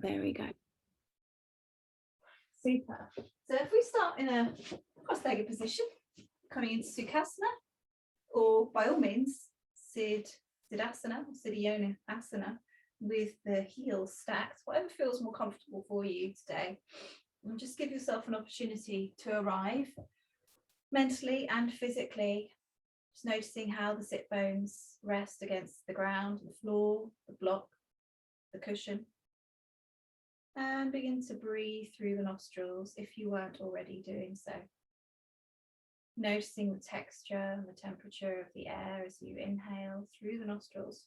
There we go. Super. So if we start in a cross-legged position, coming into Sukhasana, or by all means, Siddhasana or Siddhyona Asana, with the heels stacked, whatever feels more comfortable for you today. And just give yourself an opportunity to arrive mentally and physically, just noticing how the sit bones rest against the ground, the floor, the block, the cushion. And begin to breathe through the nostrils if you weren't already doing so. Noticing the texture and the temperature of the air as you inhale through the nostrils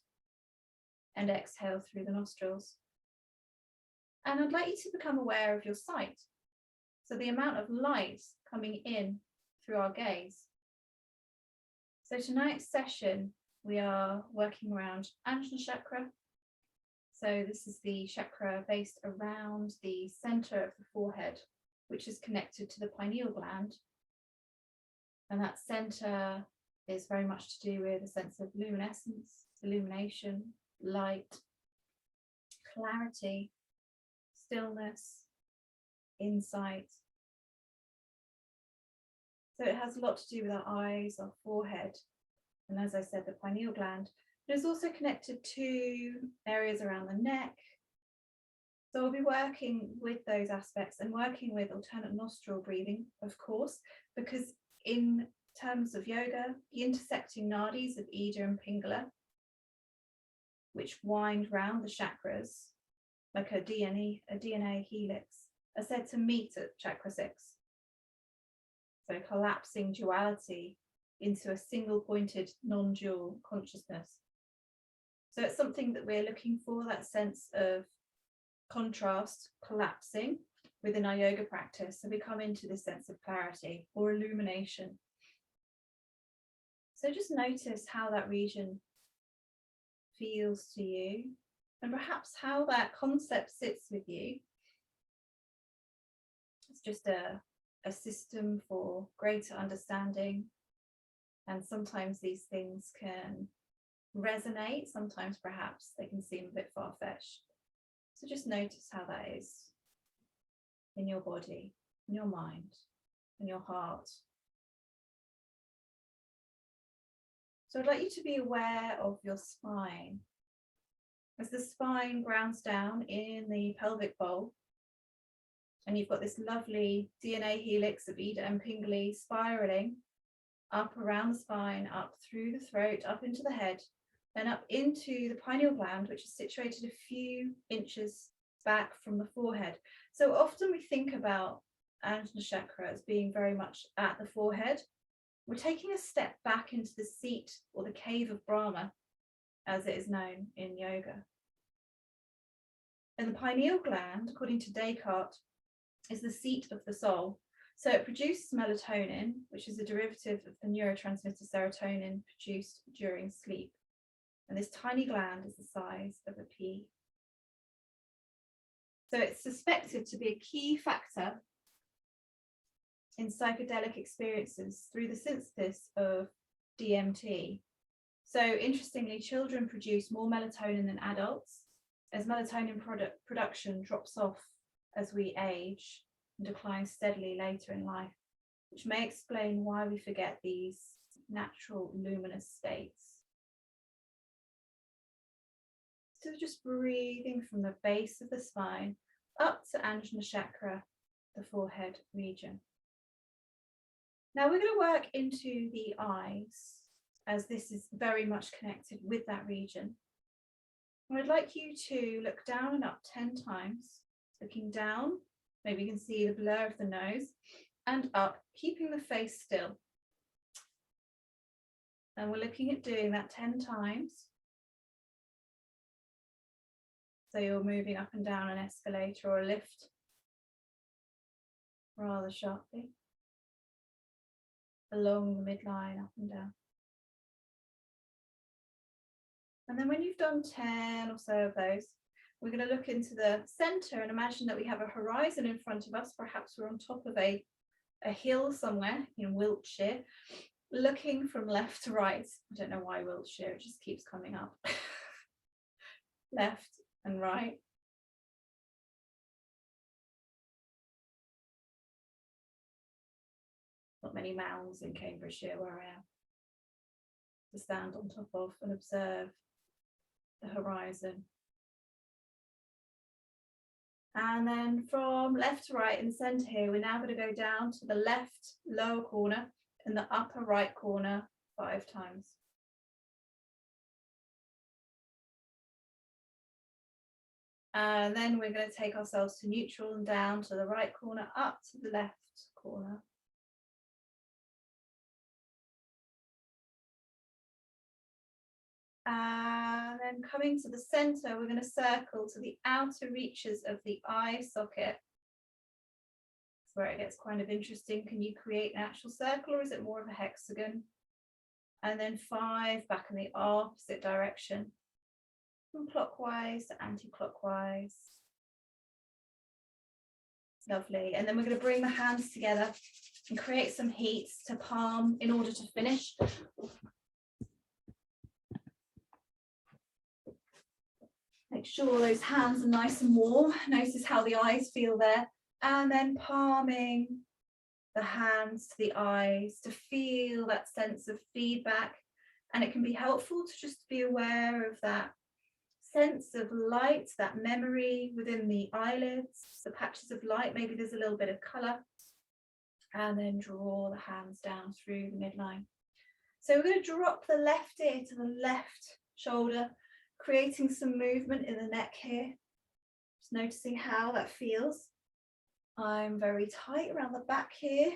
and exhale through the nostrils. And I'd like you to become aware of your sight. So the amount of light coming in through our gaze. So tonight's session, we are working around Ajna chakra. So this is the chakra based around the center of the forehead, which is connected to the pineal gland. And that center is very much to do with a sense of luminescence, illumination, light, clarity, stillness, insight. So it has a lot to do with our eyes, our forehead, and as I said, the pineal gland. But it's also connected to areas around the neck. So we'll be working with those aspects and working with alternate nostril breathing, of course, because in terms of yoga, the intersecting nadis of Ida and Pingala, which wind round the chakras like a DNA helix, are said to meet at chakra 6. So collapsing duality into a single pointed non-dual consciousness. So it's something that we're looking for, that sense of contrast collapsing within our yoga practice. So we come into this sense of clarity or illumination. So just notice how that region feels to you and perhaps how that concept sits with you. It's just a system for greater understanding. And sometimes these things can resonate, sometimes perhaps they can seem a bit far-fetched. So just notice how that is in your body, in your mind, in your heart. So I'd like you to be aware of your spine. As the spine grounds down in the pelvic bowl, and you've got this lovely DNA helix of Ida and Pingala spiraling up around the spine, up through the throat, up into the head, then up into the pineal gland, which is situated a few inches back from the forehead. So often we think about Ajna chakra as being very much at the forehead. We're taking a step back into the seat or the cave of Brahma, as it is known in yoga. And the pineal gland, according to Descartes, is the seat of the soul. So it produces melatonin, which is a derivative of the neurotransmitter serotonin produced during sleep. And this tiny gland is the size of a pea. So it's suspected to be a key factor in psychedelic experiences through the synthesis of DMT. So interestingly, children produce more melatonin than adults, as melatonin production drops off as we age and declines steadily later in life, which may explain why we forget these natural luminous states. So just breathing from the base of the spine up to Ajna chakra, the forehead region. Now we're going to work into the eyes, as this is very much connected with that region. And I'd like you to look down and up 10 times, looking down, maybe you can see the blur of the nose, and up, keeping the face still. And we're looking at doing that 10 times. So you're moving up and down an escalator or a lift rather sharply, along the midline, up and down. And then when you've done 10 or so of those, we're going to look into the center and imagine that we have a horizon in front of us. Perhaps we're on top of a hill somewhere in Wiltshire, looking from left to right. I don't know why Wiltshire, it just keeps coming up. Left and right. not many mounds in Cambridgeshire where I am to stand on top of and observe the horizon. And then from left to right in the center here, we're now going to go down to the left lower corner and the upper right corner 5 times. And then we're going to take ourselves to neutral and down to the right corner, up to the left corner. And then coming to the center, we're going to circle to the outer reaches of the eye socket. That's where it gets kind of interesting. Can you create an actual circle, or is it more of a hexagon? And then 5 back in the opposite direction, from clockwise to anti-clockwise. Lovely. And then we're going to bring the hands together and create some heat to palm in order to finish. Make sure those hands are nice and warm. Notice how the eyes feel there. And then palming the hands to the eyes to feel that sense of feedback. And it can be helpful to just be aware of that sense of light, that memory within the eyelids, the patches of light. Maybe there's a little bit of color. And then draw the hands down through the midline. So we're going to drop the left ear to the left shoulder, creating some movement in the neck here. Just noticing how that feels. I'm very tight around the back here.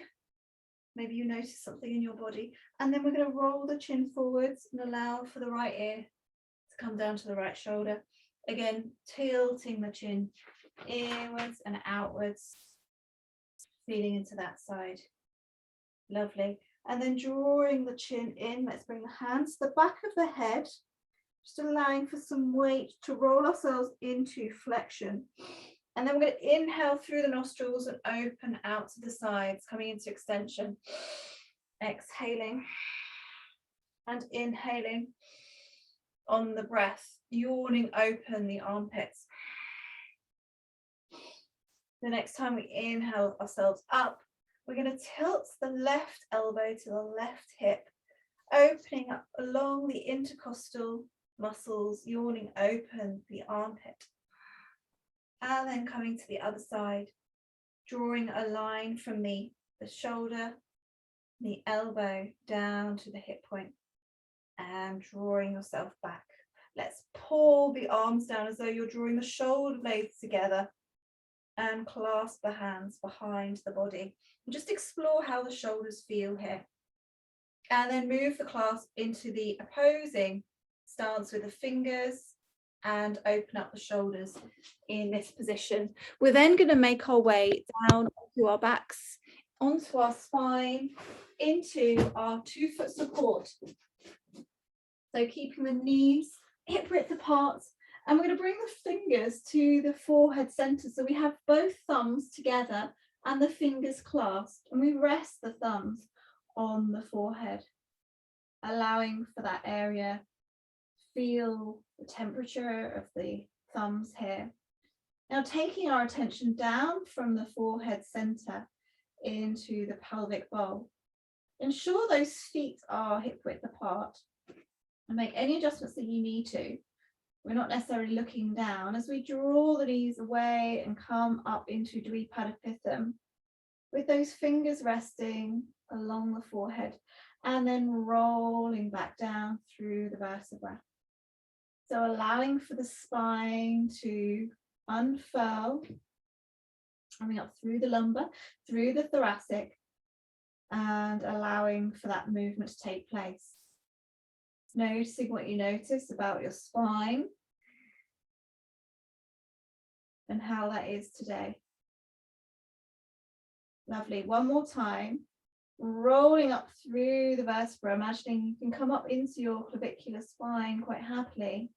Maybe you notice something in your body. And then we're going to roll the chin forwards and allow for the right ear to come down to the right shoulder. Again, tilting the chin inwards and outwards, feeling into that side. Lovely. And then drawing the chin in, let's bring the hands to the back of the head, just allowing for some weight to roll ourselves into flexion. And then we're going to inhale through the nostrils and open out to the sides, coming into extension. Exhaling and inhaling on the breath, yawning open the armpits. The next time we inhale ourselves up, we're going to tilt the left elbow to the left hip, opening up along the intercostal muscles, yawning open the armpit. And then coming to the other side, drawing a line from the shoulder, the elbow down to the hip point, and drawing yourself back. Let's pull the arms down as though you're drawing the shoulder blades together and clasp the hands behind the body. And just explore how the shoulders feel here. And then move the clasp into the opposing stance with the fingers and open up the shoulders in this position. We're then going to make our way down to our backs, onto our spine, into our 2-foot support. So keeping the knees hip width apart, and we're going to bring the fingers to the forehead center. So we have both thumbs together and the fingers clasped, and we rest the thumbs on the forehead, allowing for that area to feel the temperature of the thumbs here. Now taking our attention down from the forehead center into the pelvic bowl. Ensure those feet are hip width apart and make any adjustments that you need to. We're not necessarily looking down as we draw the knees away and come up into Dvipadipitham with those fingers resting along the forehead and then rolling back down through the vertebra. So allowing for the spine to unfurl, coming up through the lumbar, through the thoracic, and allowing for that movement to take place. Noticing what you notice about your spine and how that is today. Lovely. One more time. Rolling up through the vertebra, imagining you can come up into your clavicular spine quite happily,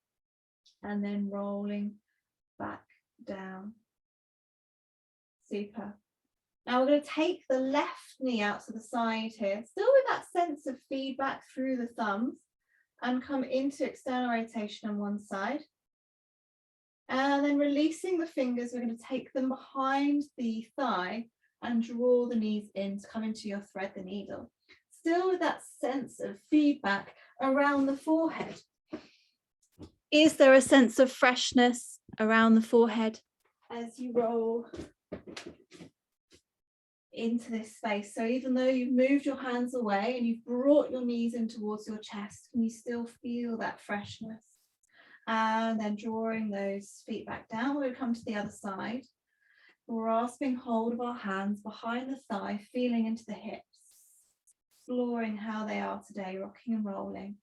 and then rolling back down. Super. Now we're going to take the left knee out to the side here, still with that sense of feedback through the thumbs, and come into external rotation on one side. And then releasing the fingers, we're going to take them behind the thigh and draw the knees in to come into your thread the needle. Still with that sense of feedback around the forehead. Is there a sense of freshness around the forehead as you roll into this space? So even though you've moved your hands away and you've brought your knees in towards your chest, can you still feel that freshness? And then drawing those feet back down, we'll come to the other side, grasping hold of our hands behind the thigh, feeling into the hips, exploring how they are today, rocking and rolling,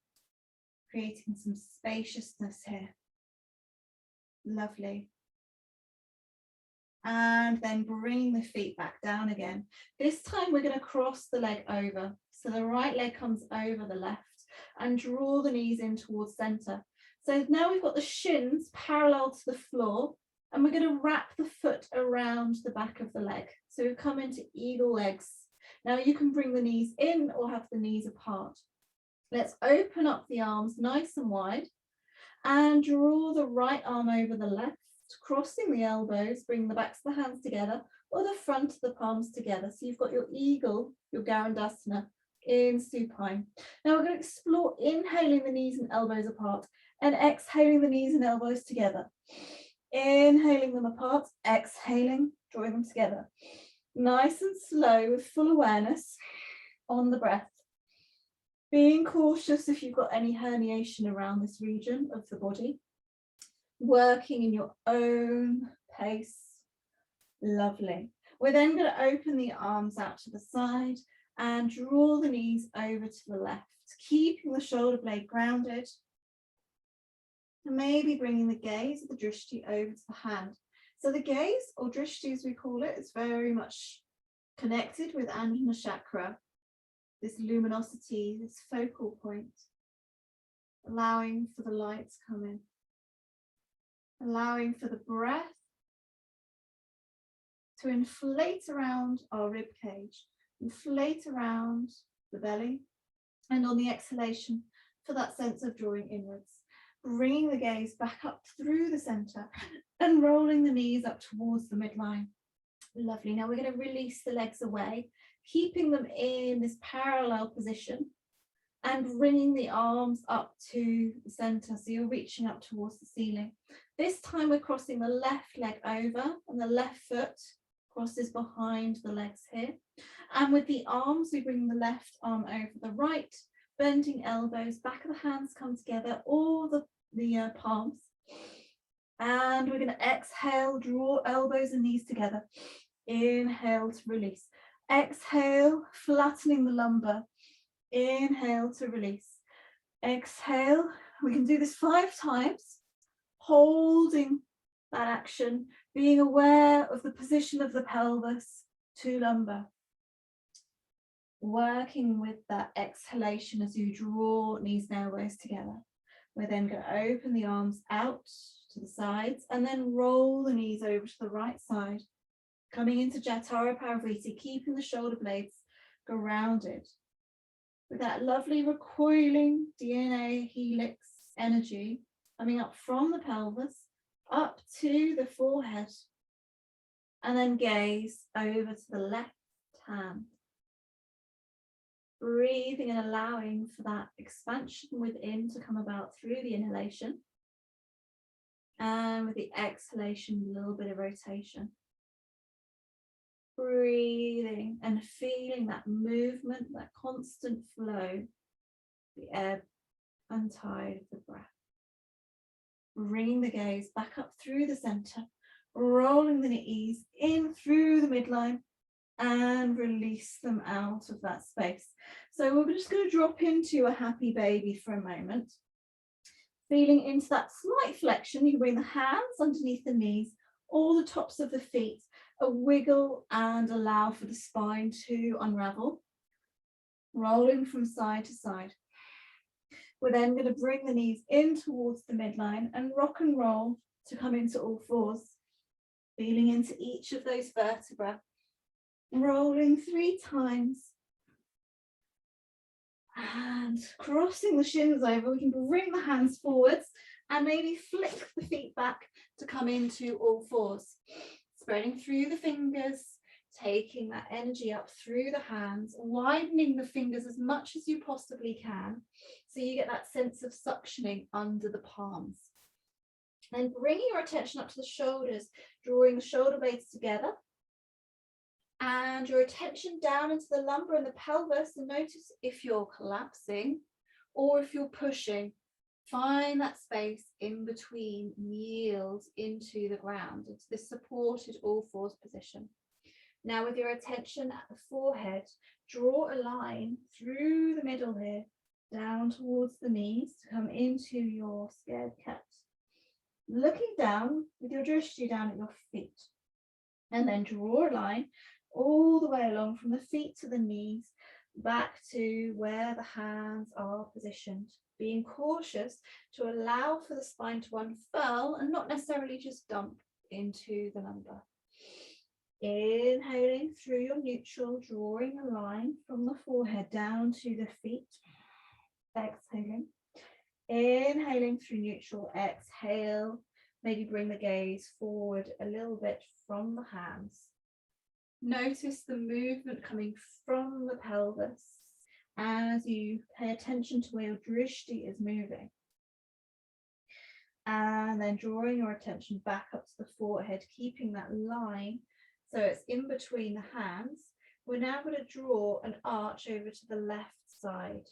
creating some spaciousness here. Lovely. And then bringing the feet back down again. This time we're going to cross the leg over. So the right leg comes over the left and draw the knees in towards center. So now we've got the shins parallel to the floor, and we're going to wrap the foot around the back of the leg. So we've come into eagle legs. Now you can bring the knees in or have the knees apart. Let's open up the arms nice and wide and draw the right arm over the left, crossing the elbows, bring the backs of the hands together or the front of the palms together. So you've got your eagle, your Garandasana in supine. Now we're going to explore inhaling the knees and elbows apart and exhaling the knees and elbows together. Inhaling them apart, exhaling, drawing them together. Nice and slow with full awareness on the breath. Being cautious if you've got any herniation around this region of the body. Working in your own pace. Lovely. We're then going to open the arms out to the side and draw the knees over to the left, keeping the shoulder blade grounded. And maybe bringing the gaze of the drishti over to the hand. So the gaze, or drishti as we call it, is very much connected with Ajna Chakra, this luminosity, this focal point, allowing for the light to come in, allowing for the breath to inflate around our rib cage, inflate around the belly, and on the exhalation for that sense of drawing inwards. Bringing the gaze back up through the center and rolling the knees up towards the midline. Lovely. Now we're going to release the legs away, keeping them in this parallel position and bringing the arms up to the center. So you're reaching up towards the ceiling. This time we're crossing the left leg over and the left foot crosses behind the legs here. And with the arms, we bring the left arm over the right, bending elbows, back of the hands come together, or the palms. And we're going to exhale, draw elbows and knees together. Inhale to release. Exhale, flattening the lumbar. Inhale to release. Exhale. We can do this 5 times, holding that action, being aware of the position of the pelvis to lumbar. Working with that exhalation as you draw knees and elbows together. We're then going to open the arms out to the sides and then roll the knees over to the right side. Coming into Jatara Parivriti, keeping the shoulder blades grounded. With that lovely recoiling DNA helix energy coming up from the pelvis, up to the forehead. And then gaze over to the left hand. Breathing and allowing for that expansion within to come about through the inhalation. And with the exhalation, a little bit of rotation. Breathing and feeling that movement, that constant flow, the ebb and tide of the breath. Bringing the gaze back up through the center, rolling the knees in through the midline and release them out of that space. So we're just going to drop into a happy baby for a moment. Feeling into that slight flexion, you can bring the hands underneath the knees, or the tops of the feet, a wiggle and allow for the spine to unravel. Rolling from side to side. We're then going to bring the knees in towards the midline and rock and roll to come into all fours. Feeling into each of those vertebrae. Rolling 3 times. And crossing the shins over, we can bring the hands forwards and maybe flick the feet back to come into all fours. Spreading through the fingers taking that energy up through the hands, widening the fingers as much as you possibly can, so you get that sense of suctioning under the palms. And bringing your attention up to the shoulders, drawing the shoulder blades together, and your attention down into the lumbar and the pelvis, and notice if you're collapsing or if you're pushing. Find that space in between, yield into the ground, into this supported all fours position. Now with your attention at the forehead, draw a line through the middle here, down towards the knees to come into your scared cat. Looking down with your drishti down at your feet. And then draw a line all the way along from the feet to the knees, back to where the hands are positioned. Being cautious to allow for the spine to unfurl and not necessarily just dump into the lumbar. Inhaling through your neutral, drawing a line from the forehead down to the feet. Exhaling. Inhaling through neutral, exhale. Maybe bring the gaze forward a little bit from the hands. Notice the movement coming from the pelvis as you pay attention to where your drishti is moving. And then drawing your attention back up to the forehead, keeping that line so it's in between the hands. We're now going to draw an arch over to the left side,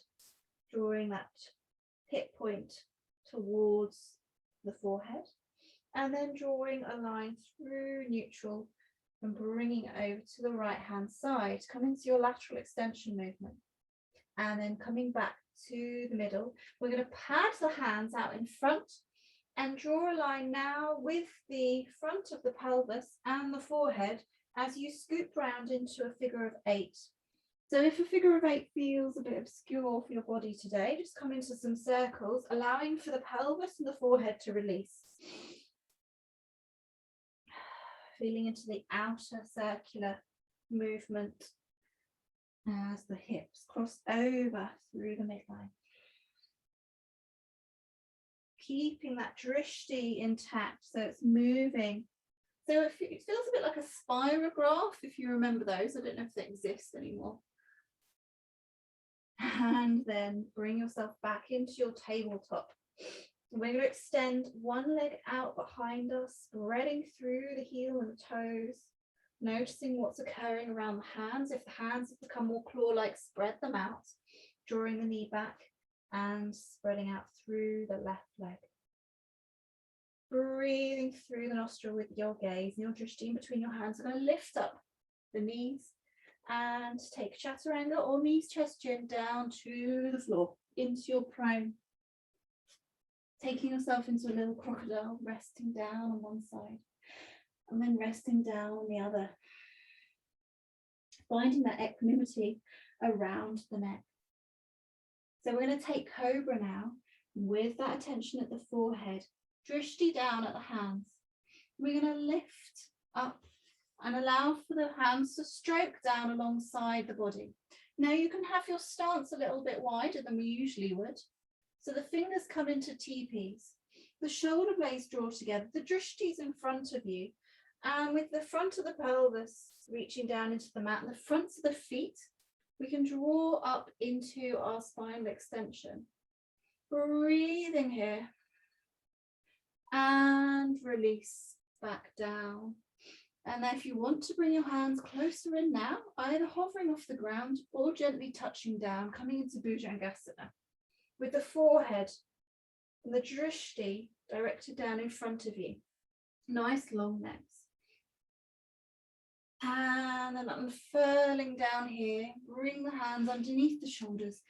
drawing that hip point towards the forehead, and then drawing a line through neutral and bringing it over to the right hand side. Come into your lateral extension movement. And then coming back to the middle, we're going to pad the hands out in front and draw a line now with the front of the pelvis and the forehead as you scoop round into a figure of 8. So if a figure of 8 feels a bit obscure for your body today, just come into some circles, allowing for the pelvis and the forehead to release. Feeling into the outer circular movement as the hips cross over through the midline. Keeping that drishti intact so it's moving. So it feels a bit like a spirograph, if you remember those. I don't know if they exist anymore. And then bring yourself back into your tabletop. We're going to extend one leg out behind us, spreading through the heel and the toes. Noticing what's occurring around the hands. If the hands have become more claw-like, spread them out, drawing the knee back and spreading out through the left leg. Breathing through the nostril with your gaze and your drishti in between your hands. We're going to lift up the knees and take chaturanga or knees, chest, chin down to the floor, into your prone. Taking yourself into a little crocodile, resting down on one side. And then resting down on the other. Finding that equanimity around the neck. So we're going to take cobra now with that attention at the forehead. Drishti down at the hands. We're going to lift up and allow for the hands to stroke down alongside the body. Now you can have your stance a little bit wider than we usually would. So the fingers come into teepees. The shoulder blades draw together. The drishti's in front of you. And with the front of the pelvis reaching down into the mat and the fronts of the feet, we can draw up into our spinal extension. Breathing here. And release back down. And then if you want to bring your hands closer in now, either hovering off the ground or gently touching down, coming into Bhujangasana. With the forehead and the drishti directed down in front of you. Nice long necks. And then unfurling down here, bring the hands underneath the shoulders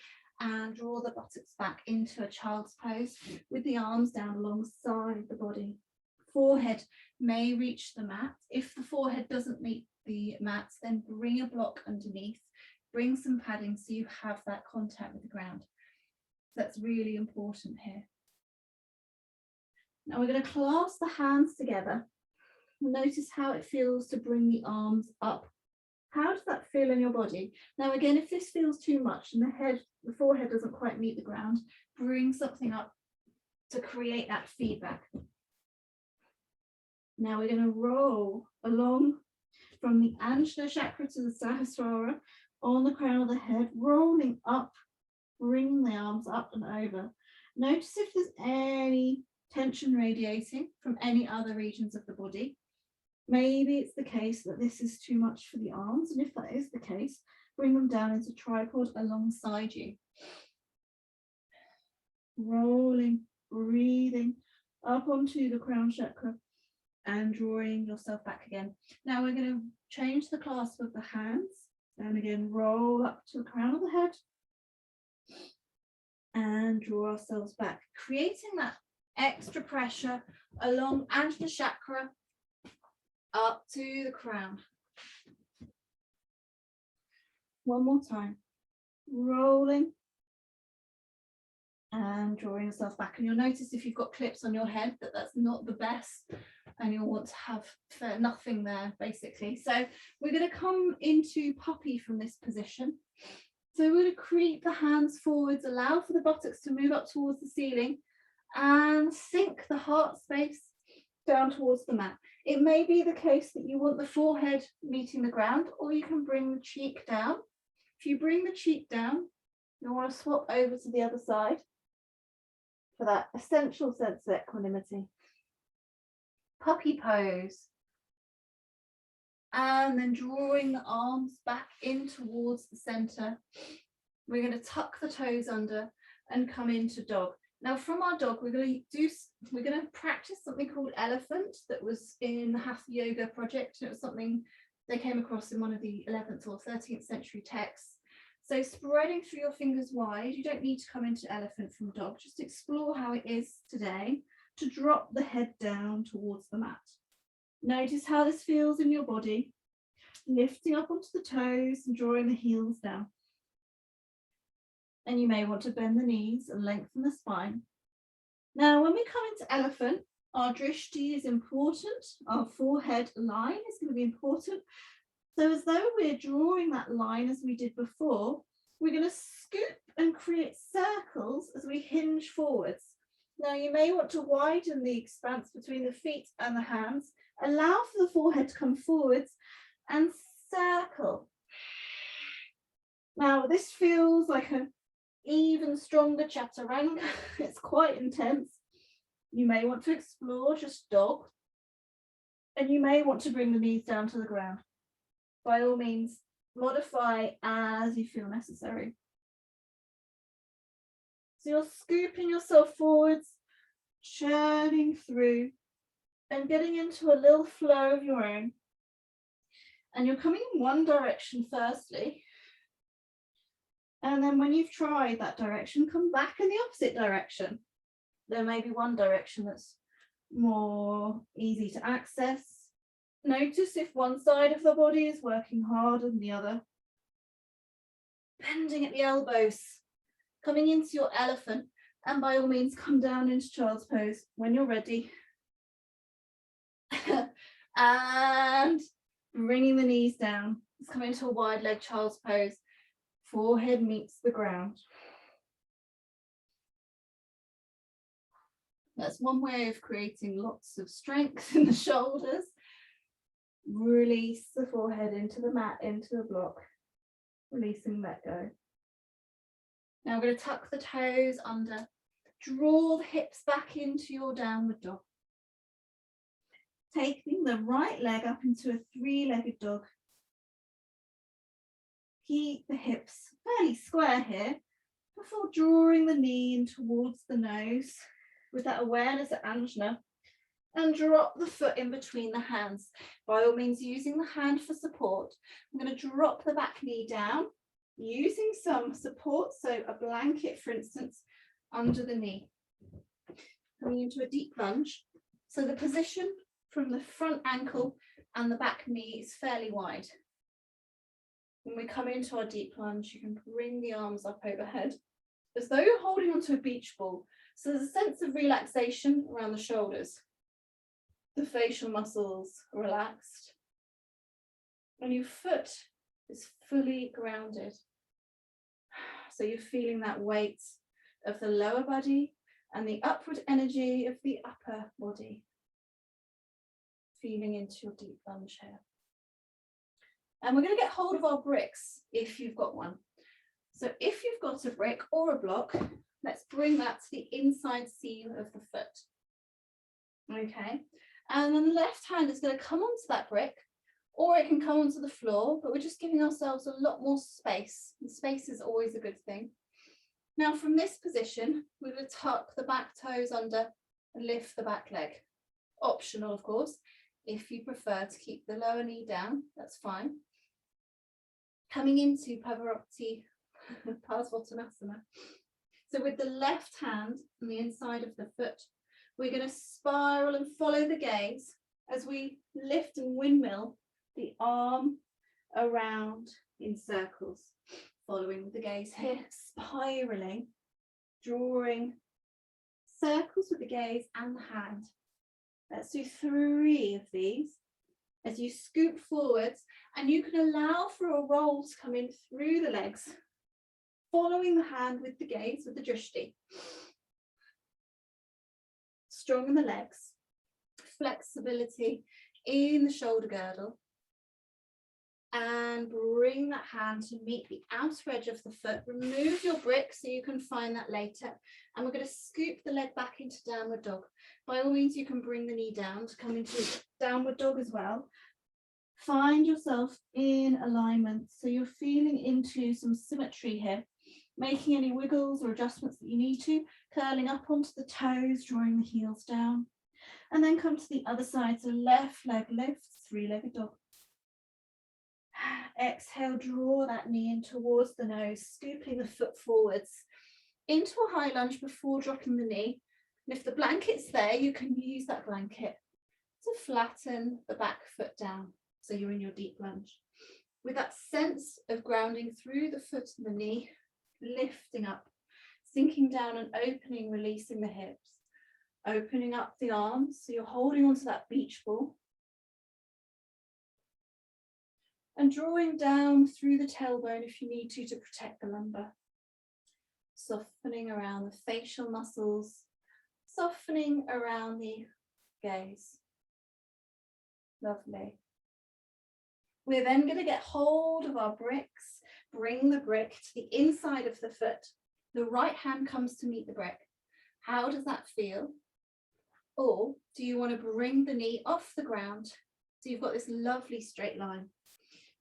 and draw the buttocks back into a child's pose with the arms down alongside the body. Forehead may reach the mat. If the forehead doesn't meet the mat, then bring a block underneath. Bring some padding so you have that contact with the ground. That's really important here. Now we're going to clasp the hands together. Notice how it feels to bring the arms up. How does that feel in your body? Now again, if this feels too much and the forehead doesn't quite meet the ground, bring something up to create that feedback. Now we're going to roll along from the Ajna chakra to the Sahasrara on the crown of the head, rolling up, bringing the arms up and over. Notice if there's any tension radiating from any other regions of the body. Maybe it's the case that this is too much for the arms, and if that is the case, bring them down into tripod alongside you. Rolling, breathing up onto the crown chakra and drawing yourself back again. Now we're going to change the clasp of the hands, and again roll up to the crown of the head and draw ourselves back, creating that extra pressure along Ajna chakra up to the crown. One more time, rolling and drawing yourself back. And you'll notice if you've got clips on your head that that's not the best, and you'll want to have nothing there basically. So we're going to come into puppy from this position. So we're going to creep the hands forwards, allow for the buttocks to move up towards the ceiling, and sink the heart space down towards the mat. It may be the case that you want the forehead meeting the ground, or you can bring the cheek down. If you bring the cheek down, you'll want to swap over to the other side for that essential sense of equanimity. Puppy pose. And then drawing the arms back in towards the center. We're going to tuck the toes under and come into dog. Now from our dog, we're going to practice something called elephant that was in the Hatha Yoga project. It was something they came across in one of the 11th or 13th century texts. So spreading through your fingers wide, you don't need to come into elephant from dog. Just explore how it is today to drop the head down towards the mat. Notice how this feels in your body, lifting up onto the toes and drawing the heels down. And you may want to bend the knees and lengthen the spine. Now, when we come into elephant, our drishti is important. Our forehead line is going to be important. So as though we're drawing that line as we did before, we're going to scoop and create circles as we hinge forwards. Now, you may want to widen the expanse between the feet and the hands. Allow for the forehead to come forwards and circle. Now, this feels like an even stronger chaturanga. It's quite intense. You may want to explore just dog, and you may want to bring the knees down to the ground. By all means, modify as you feel necessary. So you're scooping yourself forwards, churning through, and getting into a little flow of your own. And you're coming in one direction firstly. And then when you've tried that direction, come back in the opposite direction. There may be one direction that's more easy to access. Notice if one side of the body is working harder than the other. Bending at the elbows, coming into your elephant, and by all means come down into child's pose when you're ready. And bringing the knees down. Let's come into a wide leg child's pose. Forehead meets the ground. That's one way of creating lots of strength in the shoulders. Release the forehead into the mat, into the block. Releasing, let go. Now we're going to tuck the toes under. Draw the hips back into your downward dog. Taking the right leg up into a three-legged dog. Keep the hips fairly square here before drawing the knee in towards the nose with that awareness at Ajna, and drop the foot in between the hands. By all means, using the hand for support. I'm going to drop the back knee down, using some support, so a blanket, for instance, under the knee. Coming into a deep lunge. So the position from the front ankle and the back knee is fairly wide. When we come into our deep lunge, you can bring the arms up overhead as though you're holding onto a beach ball. So there's a sense of relaxation around the shoulders. The facial muscles are relaxed. And your foot is fully grounded. So you're feeling that weight of the lower body and the upward energy of the upper body. Feeling into your deep lunge here. And we're going to get hold of our bricks if you've got one. So if you've got a brick or a block, let's bring that to the inside seam of the foot. Okay, and then the left hand is going to come onto that brick, or it can come onto the floor, but we're just giving ourselves a lot more space. And space is always a good thing. Now from this position, we're going to tuck the back toes under and lift the back leg. Optional, of course. If you prefer to keep the lower knee down, that's fine. Coming into Parsvottanasana. So with the left hand on the inside of the foot, we're going to spiral and follow the gaze as we lift and windmill the arm around in circles. Following the gaze here, spiraling, drawing circles with the gaze and the hand. Let's do 3 of these as you scoop forwards, and you can allow for a roll to come in through the legs, following the hand with the gaze, with the drishti. Strong in the legs, flexibility in the shoulder girdle, and bring that hand to meet the outer edge of the foot. Remove your brick so you can find that later. And we're going to scoop the leg back into downward dog. By all means, you can bring the knee down to come into downward dog as well. Find yourself in alignment. So you're feeling into some symmetry here, making any wiggles or adjustments that you need to, curling up onto the toes, drawing the heels down. And then come to the other side. So left leg lifts, 3-legged dog. Exhale, draw that knee in towards the nose, scooping the foot forwards into a high lunge before dropping the knee. And if the blanket's there, you can use that blanket to flatten the back foot down. So you're in your deep lunge. With that sense of grounding through the foot and the knee, lifting up, sinking down and opening, releasing the hips, opening up the arms. So you're holding onto that beach ball. And drawing down through the tailbone if you need to protect the lumbar. Softening around the facial muscles, softening around the gaze. Lovely. We're then going to get hold of our bricks, bring the brick to the inside of the foot. The right hand comes to meet the brick. How does that feel? Or do you want to bring the knee off the ground so you've got this lovely straight line?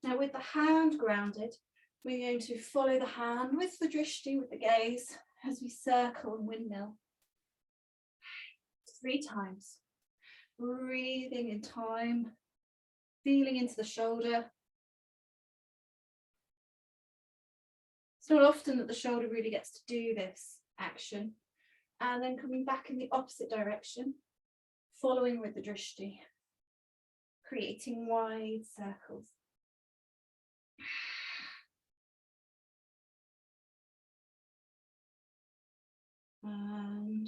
Now with the hand grounded, we're going to follow the hand with the drishti, with the gaze, as we circle and windmill. 3 times. Breathing in time, feeling into the shoulder. It's not often that the shoulder really gets to do this action. And then coming back in the opposite direction, following with the drishti, creating wide circles. And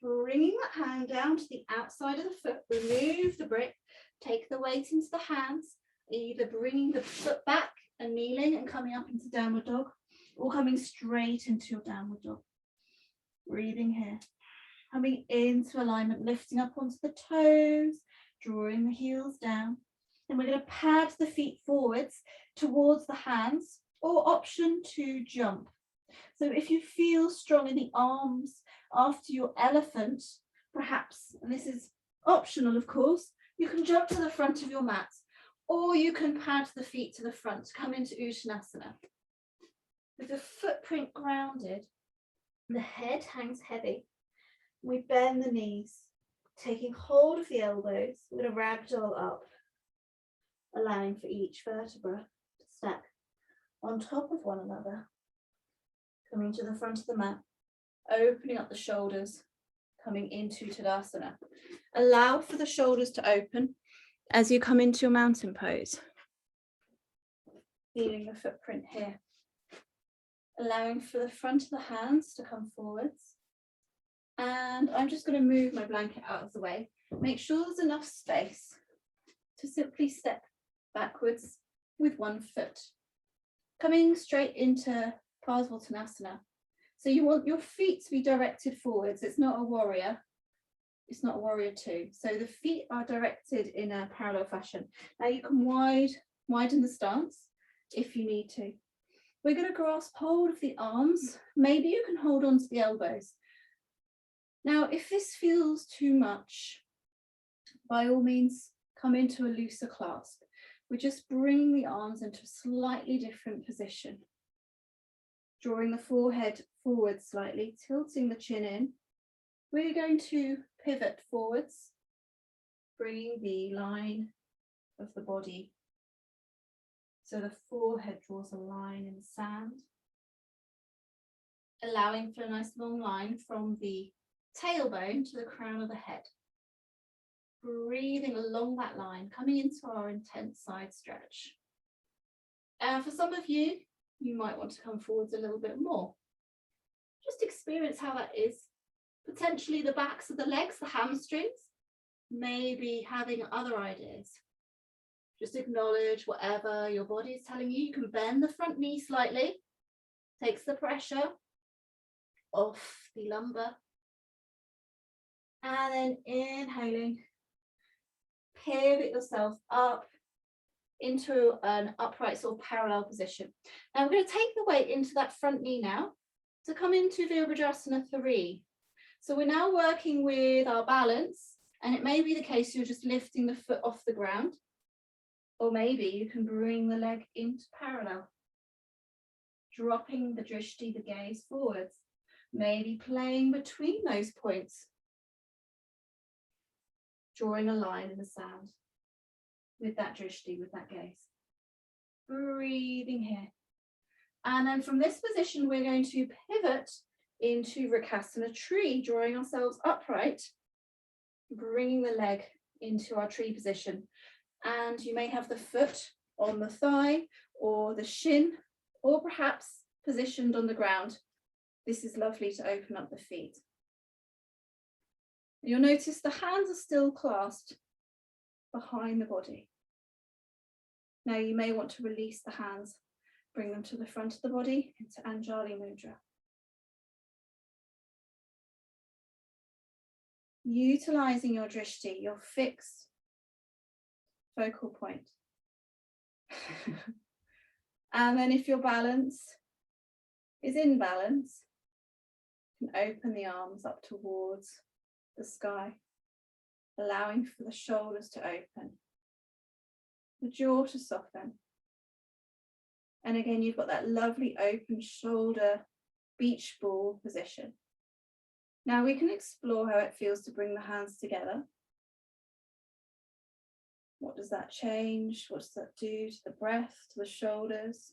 bringing that hand down to the outside of the foot, remove the brick, take the weight into the hands, either bringing the foot back and kneeling and coming up into downward dog, or coming straight into your downward dog. Breathing here, coming into alignment, lifting up onto the toes, drawing the heels down. And we're going to pad the feet forwards towards the hands, or option to jump. So if you feel strong in the arms after your elephant, perhaps, and this is optional of course, you can jump to the front of your mat, or you can pad the feet to the front, come into Uttanasana. With the footprint grounded, the head hangs heavy. We bend the knees, taking hold of the elbows. We're going to ragdoll up, allowing for each vertebra to stack on top of one another. Coming to the front of the mat, opening up the shoulders, coming into Tadasana. Allow for the shoulders to open as you come into your mountain pose. Feeling the footprint here. Allowing for the front of the hands to come forwards. And I'm just going to move my blanket out of the way. Make sure there's enough space to simply step backwards with one foot. Coming straight into Parsvottanasana. So you want your feet to be directed forwards. It's not a warrior. It's not a warrior 2. So the feet are directed in a parallel fashion. Now you can wide Widen the stance if you need to. We're going to grasp hold of the arms. Maybe you can hold on to the elbows. Now, if this feels too much, by all means, come into a looser clasp. We're just bringing the arms into a slightly different position. Drawing the forehead forward slightly, tilting the chin in. We're going to pivot forwards, bringing the line of the body. So the forehead draws a line in the sand, allowing for a nice long line from the tailbone to the crown of the head. Breathing along that line, coming into our intense side stretch. And for some of you, you might want to come forwards a little bit more. Just experience how that is. Potentially the backs of the legs, the hamstrings, maybe having other ideas. Just acknowledge whatever your body is telling you. You can bend the front knee slightly, takes the pressure off the lumbar. And then inhaling, pivot yourself up into an upright sort of parallel position. Now we're going to take the weight into that front knee now to come into Virabhadrasana 3. So we're now working with our balance, and it may be the case you're just lifting the foot off the ground, or maybe you can bring the leg into parallel, dropping the drishti, the gaze forwards, maybe playing between those points, drawing a line in the sand with that drishti, with that gaze. Breathing here. And then from this position, we're going to pivot into Vrksasana tree, drawing ourselves upright, bringing the leg into our tree position. And you may have the foot on the thigh or the shin, or perhaps positioned on the ground. This is lovely to open up the feet. You'll notice the hands are still clasped behind the body. Now you may want to release the hands, bring them to the front of the body into Anjali Mudra. Utilizing your drishti, your fixed focal point. And then if your balance is in balance, you can open the arms up towards the sky, allowing for the shoulders to open, the jaw to soften. And again, you've got that lovely open shoulder beach ball position. Now we can explore how it feels to bring the hands together. What does that change? What does that do to the breath, to the shoulders?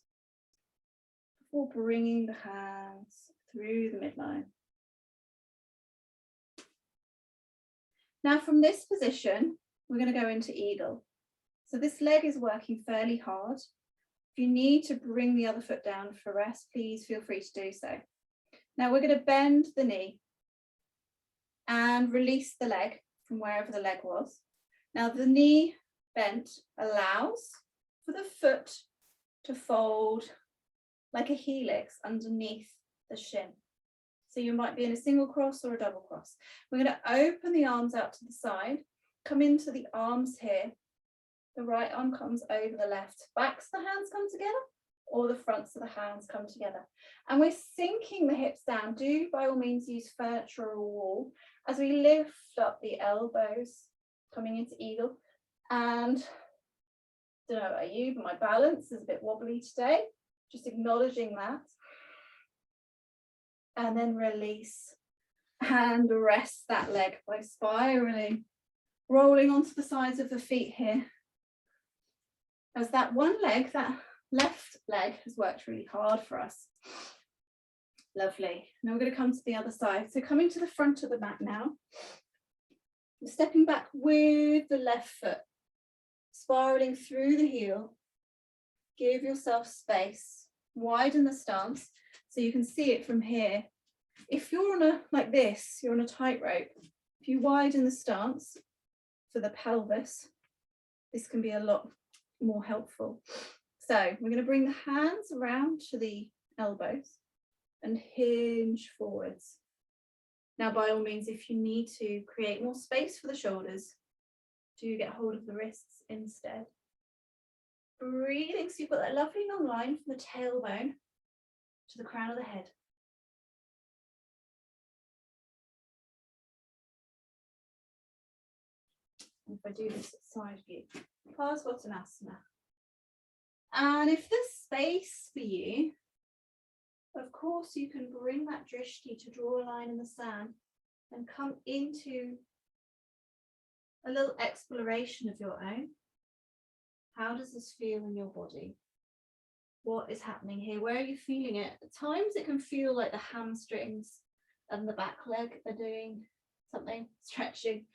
Before bringing the hands through the midline. Now from this position, we're going to go into eagle. So this leg is working fairly hard. If you need to bring the other foot down for rest, please feel free to do so. Now we're going to bend the knee and release the leg from wherever the leg was. Now the knee bent allows for the foot to fold like a helix underneath the shin. So you might be in a single cross or a double cross. We're going to open the arms out to the side, come into the arms here. The right arm comes over the left. Backs of the hands come together, or the fronts of the hands come together. And we're sinking the hips down. Do by all means use furniture or wall as we lift up the elbows, coming into eagle. And I don't know about you, but my balance is a bit wobbly today. Just acknowledging that. And then release and rest that leg by spiraling, rolling onto the sides of the feet here. As that one leg, that left leg, has worked really hard for us. Lovely. Now we're going to come to the other side. So coming to the front of the mat now. You're stepping back with the left foot, spiraling through the heel. Give yourself space. Widen the stance so you can see it from here. If you're on a, like this, you're on a tightrope. If you widen the stance for the pelvis, this can be a lot more helpful. So we're going to bring the hands around to the elbows and hinge forwards. Now, by all means, if you need to create more space for the shoulders, do get hold of the wrists instead. breathing, so you've got that lovely long line from the tailbone to the crown of the head. If I do this side view, Parsvottanasana. And if there's space for you, of course you can bring that drishti to draw a line in the sand and come into a little exploration of your own. How does this feel in your body? What is happening here? Where are you feeling it? At times it can feel like the hamstrings and the back leg are doing something, stretching,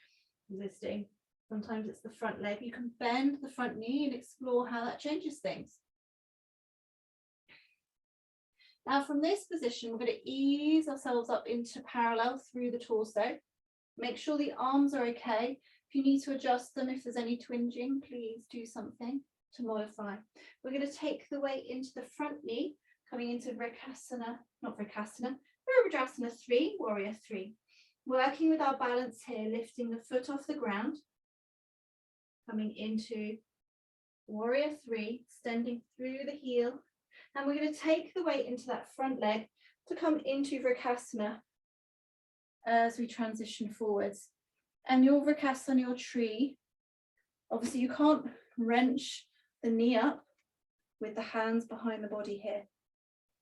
resisting. Sometimes it's the front leg. You can bend the front knee and explore how that changes things. Now from this position, we're going to ease ourselves up into parallel through the torso. Make sure the arms are okay. If you need to adjust them, if there's any twinging, please do something to modify. We're going to take the weight into the front knee, coming into Virabhadrasana 3, Warrior 3. Working with our balance here, lifting the foot off the ground, coming into Warrior 3, extending through the heel. And we're going to take the weight into that front leg to come into Vrksasana as we transition forwards. And your Vrksasana, your tree, obviously you can't wrench the knee up with the hands behind the body here.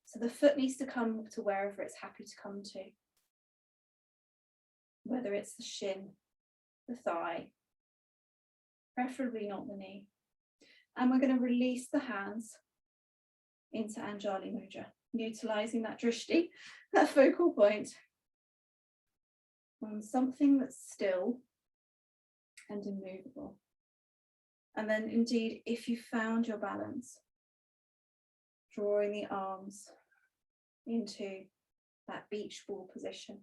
So the foot needs to come to wherever it's happy to come to. Whether it's the shin, the thigh, preferably not the knee. And we're going to release the hands into Anjali Mudra, utilizing that drishti, that focal point, on something that's still and immovable. And then indeed, if you found your balance, drawing the arms into that beach ball position.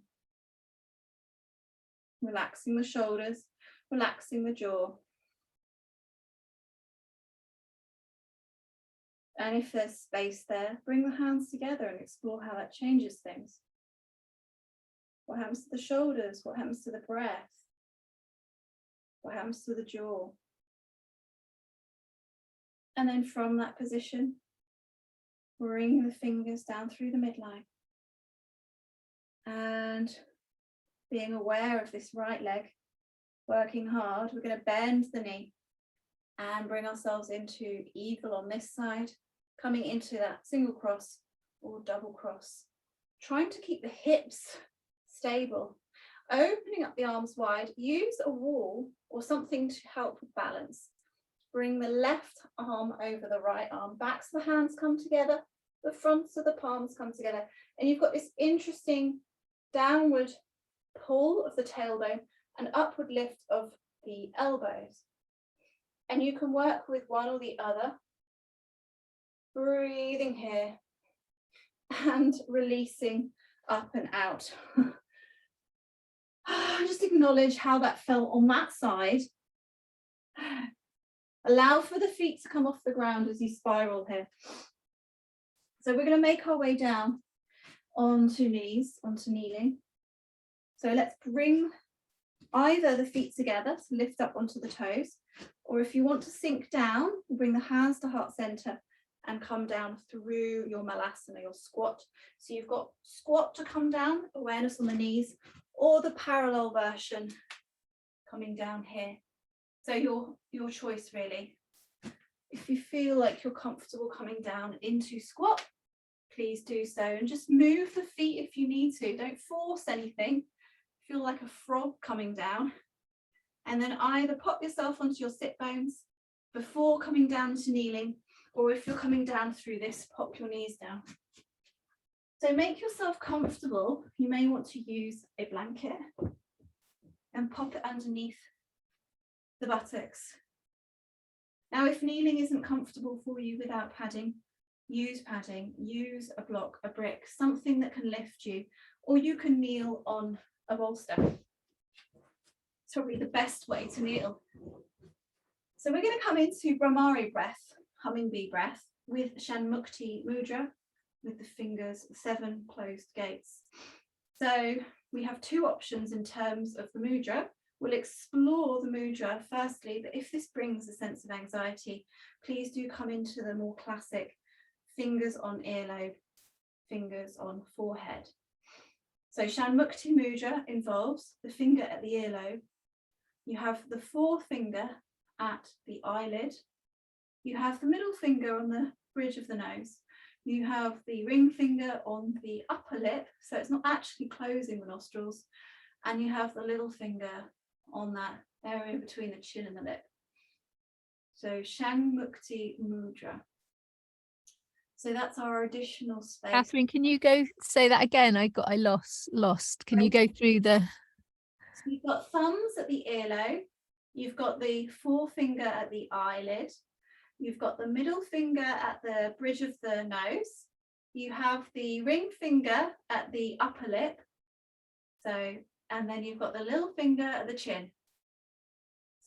Relaxing the shoulders, relaxing the jaw. And if there's space there, bring the hands together and explore how that changes things. What happens to the shoulders? What happens to the breath? What happens to the jaw? And then from that position, bring the fingers down through the midline. And being aware of this right leg, working hard, we're going to bend the knee and bring ourselves into eagle on this side, coming into that single cross or double cross, trying to keep the hips stable, opening up the arms wide. Use a wall or something to help with balance. Bring the left arm over the right arm, backs of the hands come together, the fronts of the palms come together, and you've got this interesting downward pull of the tailbone and upward lift of the elbows. And you can work with one or the other, breathing here and releasing up and out. Just acknowledge how that felt on that side. Allow for the feet to come off the ground as you spiral here. So we're going to make our way down onto knees, onto kneeling. So let's bring either the feet together to lift up onto the toes, or if you want to sink down, bring the hands to heart center and come down through your malasana, your squat. So you've got squat to come down, awareness on the knees, or the parallel version coming down here. So your choice really. If you feel like you're comfortable coming down into squat, please do so, and just move the feet if you need to. Don't force anything. Feel like a frog coming down, and then either pop yourself onto your sit bones before coming down to kneeling, or if you're coming down through this, pop your knees down. So make yourself comfortable. You may want to use a blanket and pop it underneath the buttocks. Now, if kneeling isn't comfortable for you without padding, use a block, a brick, something that can lift you, or you can kneel on a bolster. It's probably the best way to kneel. So we're going to come into Brahmari breath, humming bee breath, with Shanmukti Mudra, with the fingers, 7 closed gates. So we have 2 options in terms of the mudra. we'll explore the mudra firstly, but if this brings a sense of anxiety, please do come into the more classic fingers on earlobe, fingers on forehead. So Shanmukti mudra involves the finger at the earlobe. You have the forefinger at the eyelid. You have the middle finger on the bridge of the nose. You have the ring finger on the upper lip, so it's not actually closing the nostrils. And you have the little finger on that area between the chin and the lip. So Shanmukti mudra. So that's our additional space. Catherine, can you go say that again? I lost. Can you go through the... So you've got thumbs at the earlobe. You've got the forefinger at the eyelid. You've got the middle finger at the bridge of the nose. You have the ring finger at the upper lip. So, and then you've got the little finger at the chin.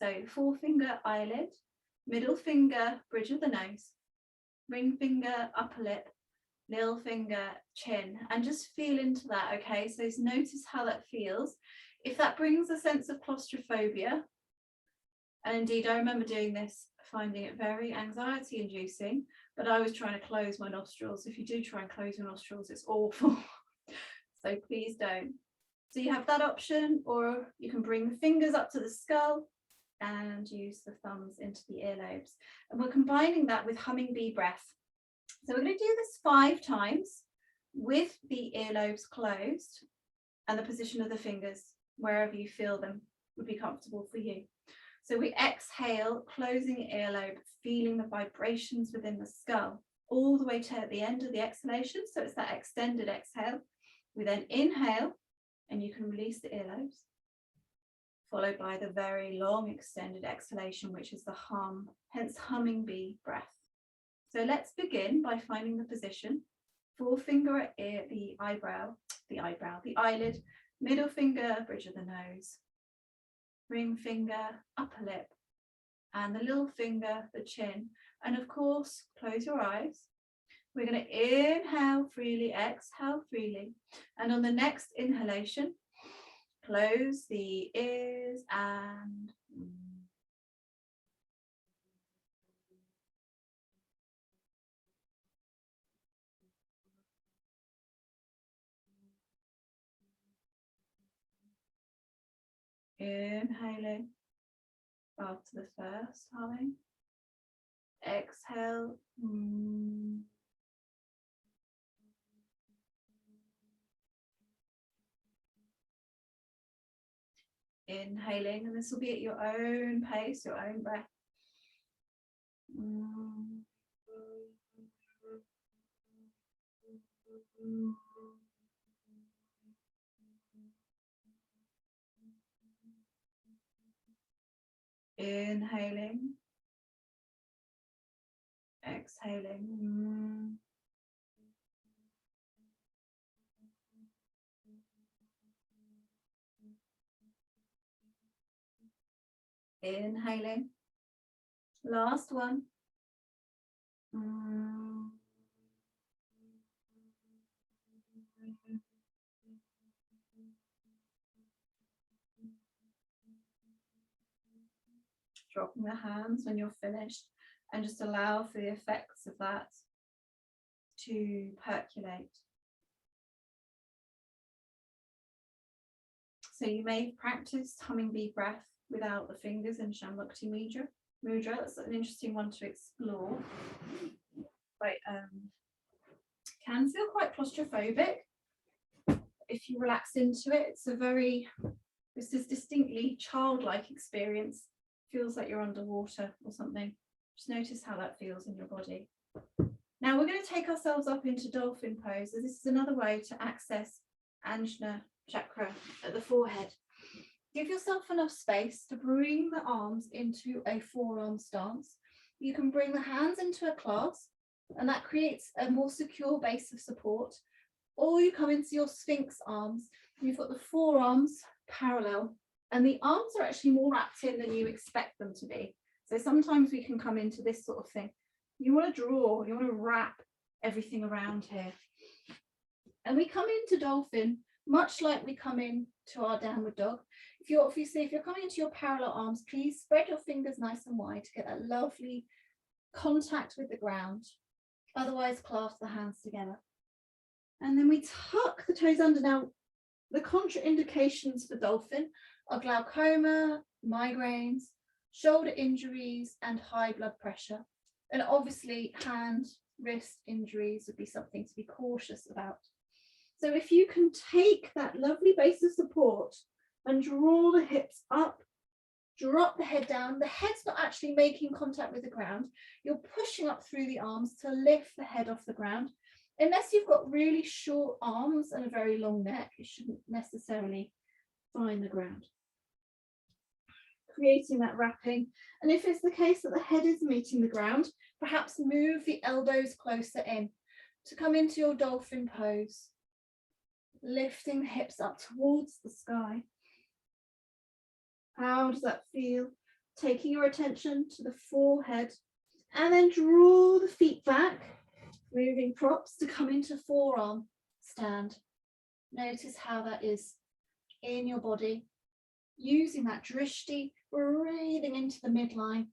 So forefinger, eyelid, middle finger, bridge of the nose, ring finger, upper lip, little finger, chin, and just feel into that, okay? So notice how that feels. If that brings a sense of claustrophobia, and indeed I remember doing this, finding it very anxiety inducing, but I was trying to close my nostrils. If you do try and close your nostrils, it's awful. So please don't. So you have that option, or you can bring the fingers up to the skull and use the thumbs into the earlobes. And we're combining that with humming bee breath. So we're going to do this 5 times with the earlobes closed and the position of the fingers wherever you feel them would be comfortable for you. So we exhale, closing the earlobe, feeling the vibrations within the skull, all the way to the end of the exhalation. So it's that extended exhale. We then inhale, and you can release the earlobes, followed by the very long extended exhalation, which is the hum, hence humming bee breath. So let's begin by finding the position. Forefinger at the eyelid, middle finger, bridge of the nose, ring finger, upper lip, and the little finger, the chin. And of course, close your eyes. We're going to inhale freely, exhale freely. And on the next inhalation, close the ears and inhaling after the first humming. Exhale. Inhaling, and this will be at your own pace, your own breath. Inhaling, exhaling. Inhaling. Last one. Dropping the hands when you're finished, and just allow for the effects of that to percolate. So you may have practiced humming bee breath without the fingers in Shanmukti mudra. That's an interesting one to explore. But can feel quite claustrophobic if you relax into it. It's this distinctly childlike experience. Feels like you're underwater or something. Just notice how that feels in your body. Now we're going to take ourselves up into dolphin pose. This is another way to access Ajna chakra at the forehead. Give yourself enough space to bring the arms into a forearm stance. You can bring the hands into a clasp, and that creates a more secure base of support. Or you come into your sphinx arms. You've got the forearms parallel, and the arms are actually more wrapped in than you expect them to be. So sometimes we can come into this sort of thing. You want to draw, you want to wrap everything around here. And we come into dolphin much like we come into our downward dog. If you're coming into your parallel arms, please spread your fingers nice and wide to get that lovely contact with the ground. Otherwise, clasp the hands together. And then we tuck the toes under. Now, the contraindications for dolphin are glaucoma, migraines, shoulder injuries, and high blood pressure. And obviously, hand, wrist injuries would be something to be cautious about. So if you can take that lovely base of support and draw the hips up, drop the head down. The head's not actually making contact with the ground. You're pushing up through the arms to lift the head off the ground. Unless you've got really short arms and a very long neck, you shouldn't necessarily find the ground. Creating that wrapping. And if it's the case that the head is meeting the ground, perhaps move the elbows closer in to come into your dolphin pose. Lifting the hips up towards the sky. How does that feel? Taking your attention to the forehead and then draw the feet back, moving props to come into forearm stand. Notice how that is in your body. Using that drishti, breathing into the midline.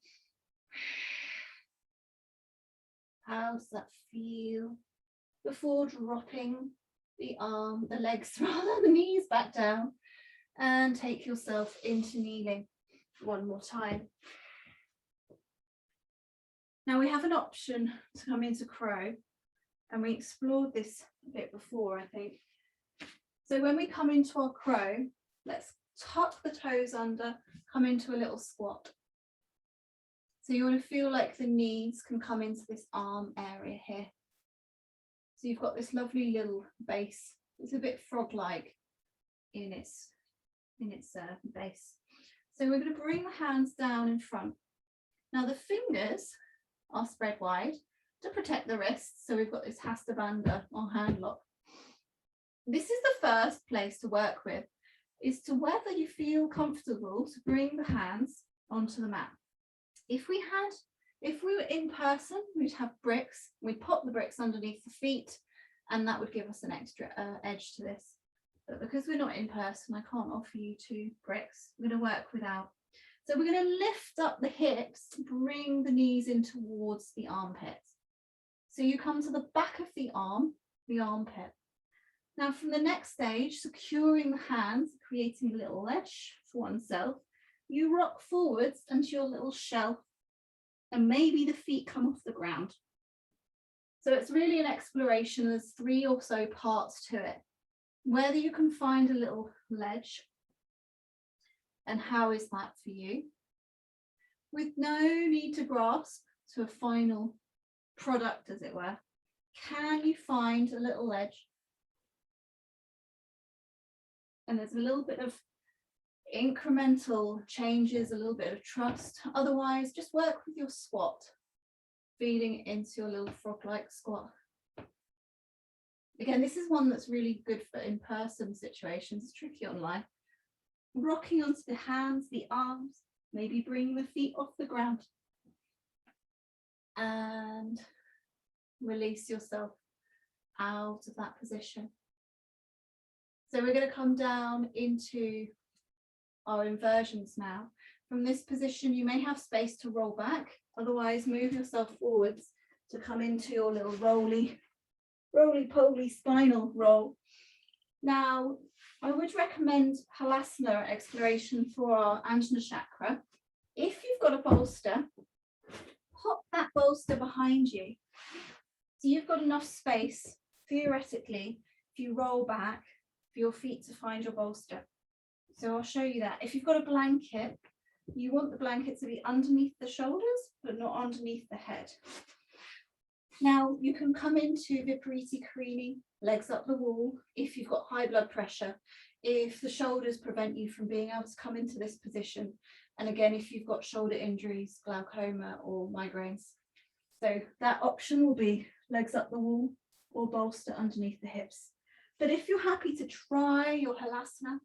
How does that feel? Before dropping the legs rather, the knees back down. And take yourself into kneeling one more time. Now we have an option to come into crow, and we explored this a bit before, I think. So when we come into our crow, let's tuck the toes under, come into a little squat. So you want to feel like the knees can come into this arm area here. So you've got this lovely little base. It's a bit frog-like in its base. So we're going to bring the hands down in front. Now the fingers are spread wide to protect the wrists. So we've got this Hastabandha or hand lock. This is the first place to work with, is to whether you feel comfortable to bring the hands onto the mat. If we were in person, we'd have bricks. We'd pop the bricks underneath the feet, and that would give us an extra edge to this. But because we're not in person, I can't offer you 2 bricks. We're going to work without. So we're going to lift up the hips, bring the knees in towards the armpits. So you come to the back of the armpit. Now from the next stage, securing the hands, creating a little ledge for oneself, you rock forwards into your little shell, and maybe the feet come off the ground. So it's really an exploration. There's 3 or so parts to it. Whether you can find a little ledge, and how is that for you? With no need to grasp to a final product, as it were, can you find a little ledge? And there's a little bit of incremental changes, a little bit of trust. Otherwise, just work with your squat, feeding into your little frog-like squat. Again, this is one that's really good for in-person situations. It's tricky online. Rocking onto the hands, the arms, maybe bringing the feet off the ground. And release yourself out of that position. So we're going to come down into our inversions now. From this position, you may have space to roll back. Otherwise, move yourself forwards to come into your little roly-poly spinal roll. Now, I would recommend Halasana exploration for our Ajna chakra. If you've got a bolster, pop that bolster behind you. So you've got enough space, theoretically, if you roll back, for your feet to find your bolster. So I'll show you that. If you've got a blanket, you want the blanket to be underneath the shoulders, but not underneath the head. Now you can come into Vipariti Karini, legs up the wall, if you've got high blood pressure, if the shoulders prevent you from being able to come into this position. And again, if you've got shoulder injuries, glaucoma or migraines. So that option will be legs up the wall or bolster underneath the hips. But if you're happy to try your Halasana,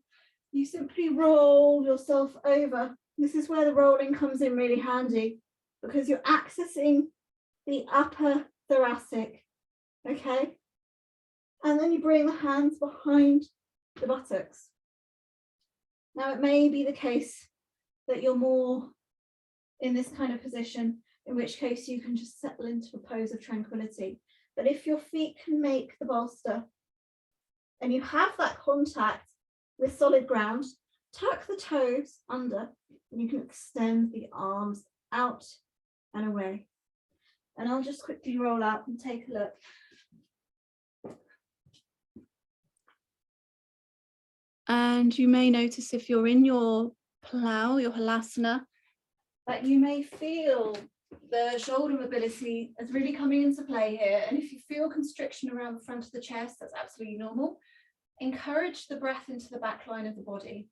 you simply roll yourself over. This is where the rolling comes in really handy, because you're accessing the upper thoracic, okay? And then you bring the hands behind the buttocks. Now, it may be the case that you're more in this kind of position, in which case you can just settle into a pose of tranquility. But if your feet can make the bolster and you have that contact with solid ground, tuck the toes under and you can extend the arms out and away. And I'll just quickly roll out and take a look. And you may notice if you're in your plow, your halasana, that you may feel the shoulder mobility is really coming into play here. And if you feel constriction around the front of the chest, that's absolutely normal. Encourage the breath into the back line of the body.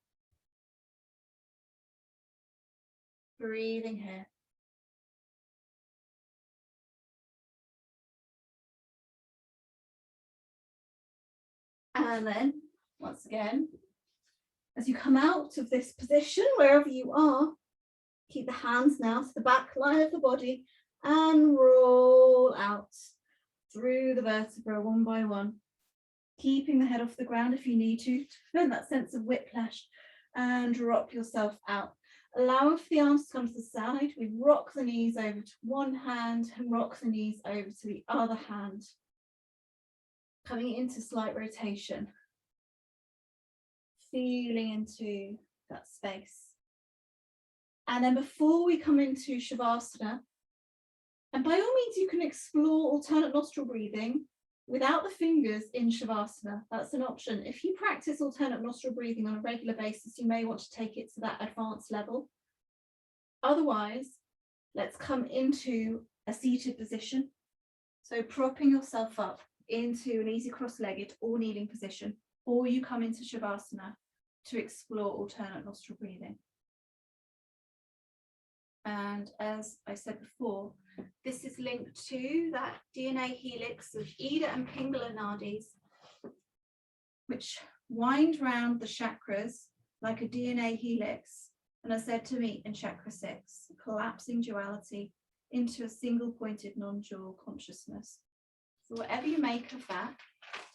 Breathing here. And then, once again, as you come out of this position, wherever you are, keep the hands now to the back line of the body and roll out through the vertebra one by one, keeping the head off the ground if you need to prevent that sense of whiplash, and drop yourself out. Allowing for the arms to come to the side, we rock the knees over to one hand and rock the knees over to the other hand, coming into slight rotation, feeling into that space. And then before we come into Shavasana, and by all means you can explore alternate nostril breathing without the fingers in Shavasana. That's an option. If you practice alternate nostril breathing on a regular basis, you may want to take it to that advanced level. Otherwise, let's come into a seated position. So propping yourself up into an easy cross-legged or kneeling position, or you come into Shavasana to explore alternate nostril breathing. And as I said before, this is linked to that DNA helix of Ida and Pingala nadis, which wind round the chakras like a DNA helix, and are said to meet in chakra 6, collapsing duality into a single pointed non-dual consciousness. So whatever you make of that,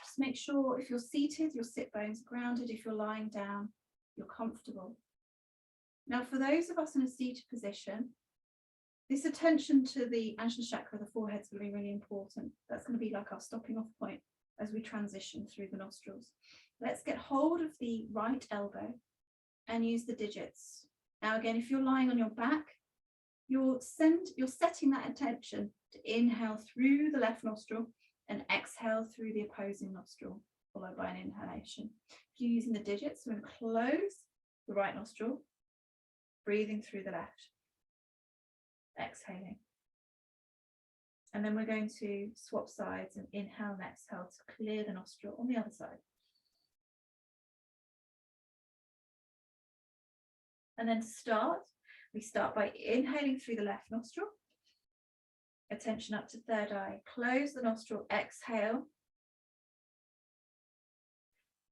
just make sure if you're seated, your sit bones are grounded. If you're lying down, you're comfortable. Now, for those of us in a seated position, this attention to the Ajna chakra, the forehead, is going to be really important. That's going to be like our stopping off point as we transition through the nostrils. Let's get hold of the right elbow and use the digits. Now, again, if you're lying on your back, you're setting that attention to inhale through the left nostril and exhale through the opposing nostril, followed by an inhalation. If you're using the digits, we're going to close the right nostril, breathing through the left, exhaling. And then we're going to swap sides and inhale and exhale to clear the nostril on the other side. And then to start, we start by inhaling through the left nostril, attention up to third eye, close the nostril, exhale,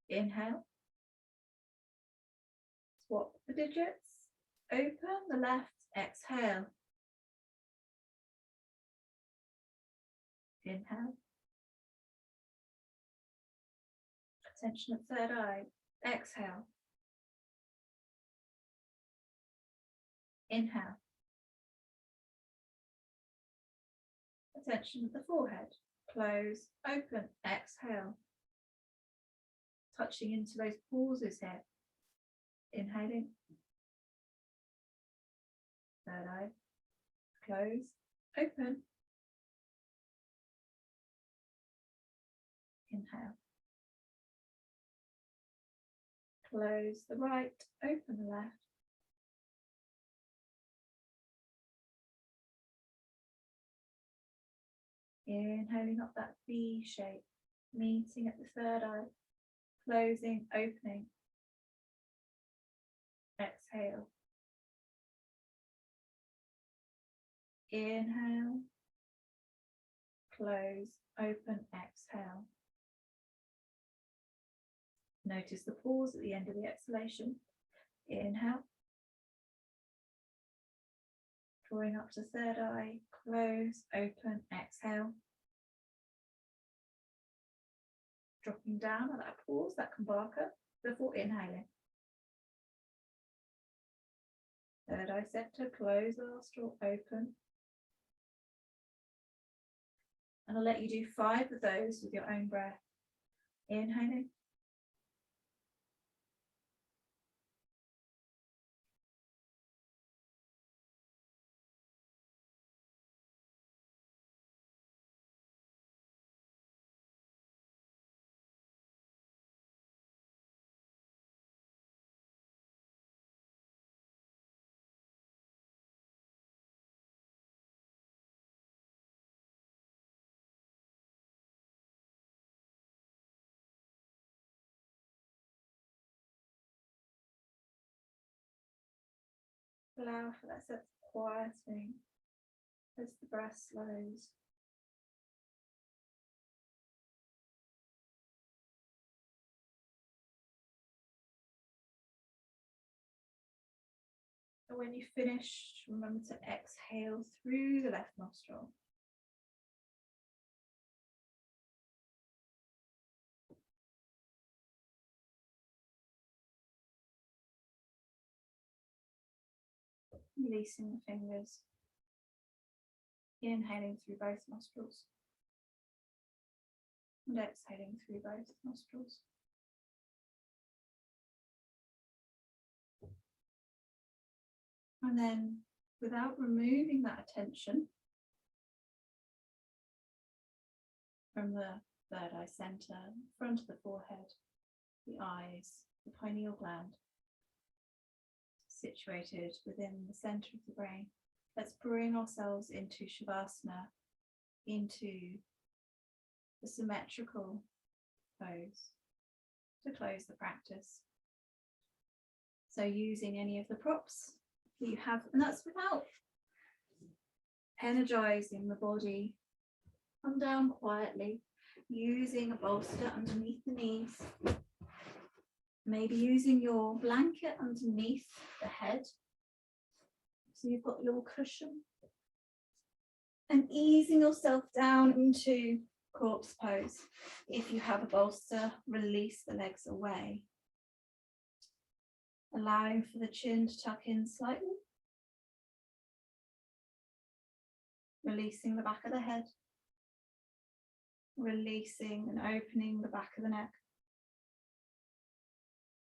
inhale, swap the digits, open the left, exhale, inhale, attention at third eye, exhale, inhale, attention at the forehead, close, open, exhale, touching into those pauses here, inhaling, third eye, close, open, inhale, close the right, open the left, inhaling up that V shape, meeting at the third eye, closing, opening, exhale, inhale, close, open, exhale. Notice the pause at the end of the exhalation. Inhale, drawing up to third eye, close, open, exhale. Dropping down at that pause, that kumbhaka, before inhaling. Third eye center, close the nostril, open. And I'll let you do 5 of those with your own breath. Inhaling. Allow for that sense of quieting as the breath slows. And when you finish, remember to exhale through the left nostril. Releasing the fingers. Inhaling through both nostrils. And exhaling through both nostrils. And then, without removing that attention from the third eye center, front of the forehead, the eyes, the pineal gland, situated within the center of the brain, let's bring ourselves into Shavasana, into the symmetrical pose to close the practice. So using any of the props that you have, and that's without energizing the body. Come down quietly, using a bolster underneath the knees. Maybe using your blanket underneath the head. So you've got your cushion. And easing yourself down into corpse pose. If you have a bolster, release the legs away. Allowing for the chin to tuck in slightly. Releasing the back of the head. Releasing and opening the back of the neck.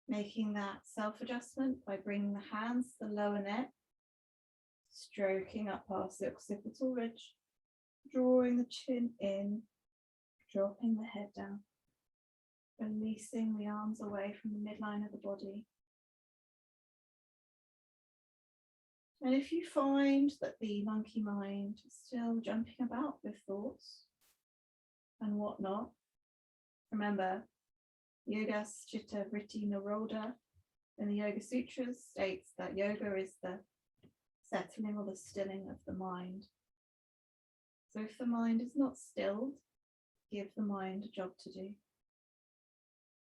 Making that self-adjustment by bringing the hands to the lower neck. Stroking up past the occipital ridge. Drawing the chin in. Dropping the head down. Releasing the arms away from the midline of the body. And if you find that the monkey mind is still jumping about with thoughts and whatnot, remember, Yoga Chitta Vritti Nirodha in the Yoga Sutras states that yoga is the settling or the stilling of the mind. So if the mind is not stilled, give the mind a job to do.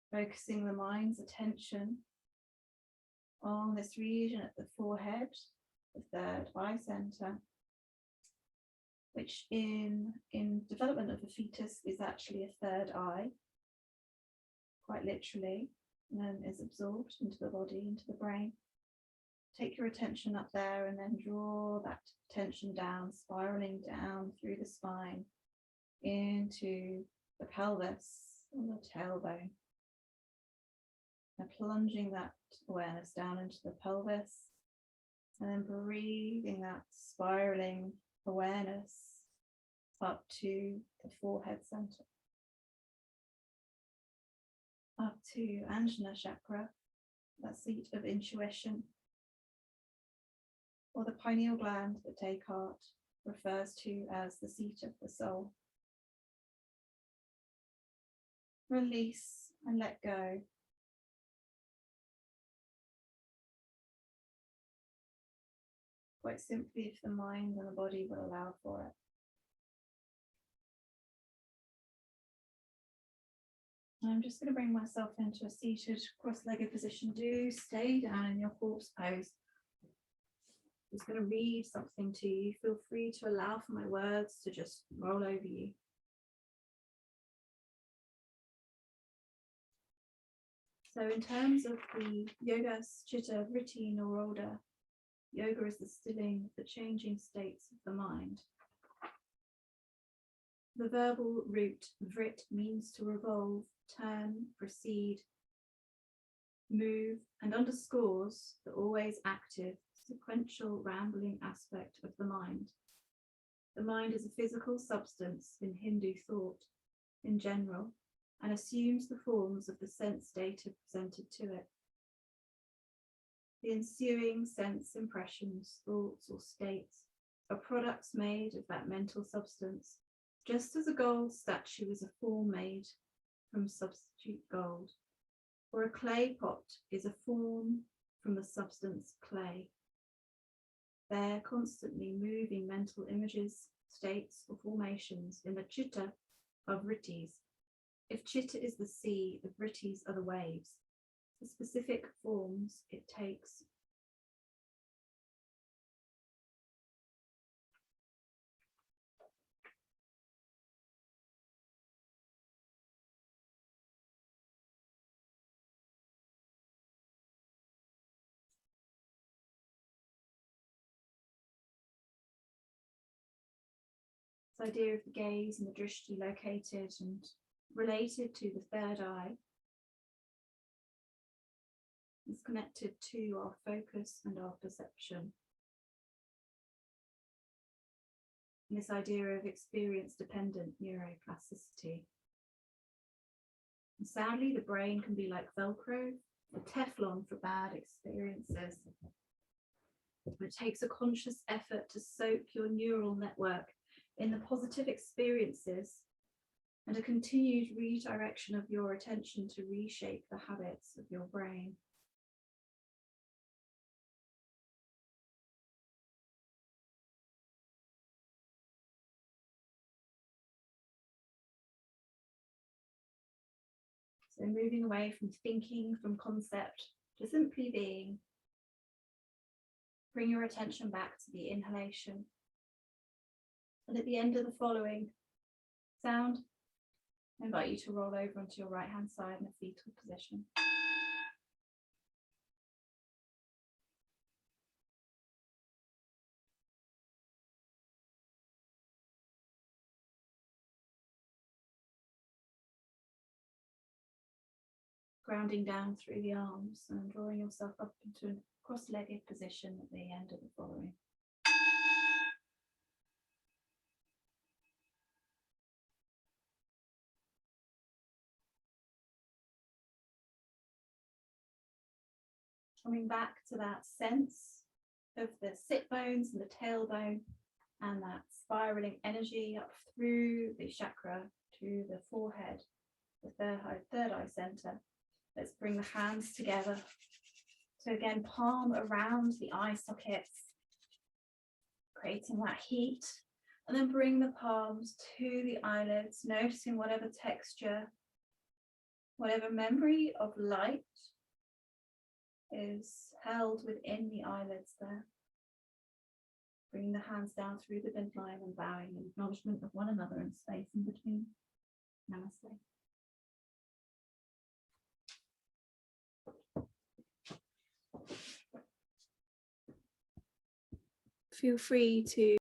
Focusing the mind's attention on this region at the forehead, the third eye center, which in development of the fetus is actually a third eye, quite literally, and then is absorbed into the body, into the brain. Take your attention up there and then draw that attention down, spiraling down through the spine into the pelvis and the tailbone. And plunging that awareness down into the pelvis and then breathing that spiraling awareness up to the forehead center. Up to Ajna chakra, that seat of intuition, or the pineal gland that Descartes refers to as the seat of the soul. Release and let go. Quite simply, if the mind and the body will allow for it. I'm just going to bring myself into a seated cross-legged position. Do stay down in your corpse pose. I'm just going to read something to you. Feel free to allow for my words to just roll over you. So in terms of the Yoga Chitta Vritti Nirodha, Yoga is the stilling of the changing states of the mind. The verbal root vrit means to revolve, turn, proceed, move, and underscores the always active, sequential, rambling aspect of the mind. The mind is a physical substance in Hindu thought in general and assumes the forms of the sense data presented to it. The ensuing sense impressions, thoughts, or states are products made of that mental substance, just as a gold statue is a form made from substitute gold, or a clay pot is a form from the substance clay. They're constantly moving mental images, states, or formations in the chitta of vrittis. If chitta is the sea, the vrittis are the waves, the specific forms it takes. This idea of the gaze and the drishti located and related to the third eye is connected to our focus and our perception. And this idea of experience-dependent neuroplasticity. And sadly, the brain can be like Velcro, or Teflon for bad experiences. It takes a conscious effort to soak your neural network in the positive experiences and a continued redirection of your attention to reshape the habits of your brain. So moving away from thinking, from concept, to simply being. Bring your attention back to the inhalation. And at the end of the following sound, I invite you to roll over onto your right hand side in a fetal position. Grounding down through the arms and drawing yourself up into a cross-legged position at the end of the following. Coming back to that sense of the sit bones and the tailbone and that spiraling energy up through the chakra to the forehead, the third eye center. Let's bring the hands together. So again, palm around the eye sockets, creating that heat, and then bring the palms to the eyelids, noticing whatever texture, whatever memory of light is held within the eyelids there. Bringing the hands down through the midline and bowing in acknowledgement of one another and space in between. Namaste. Feel free to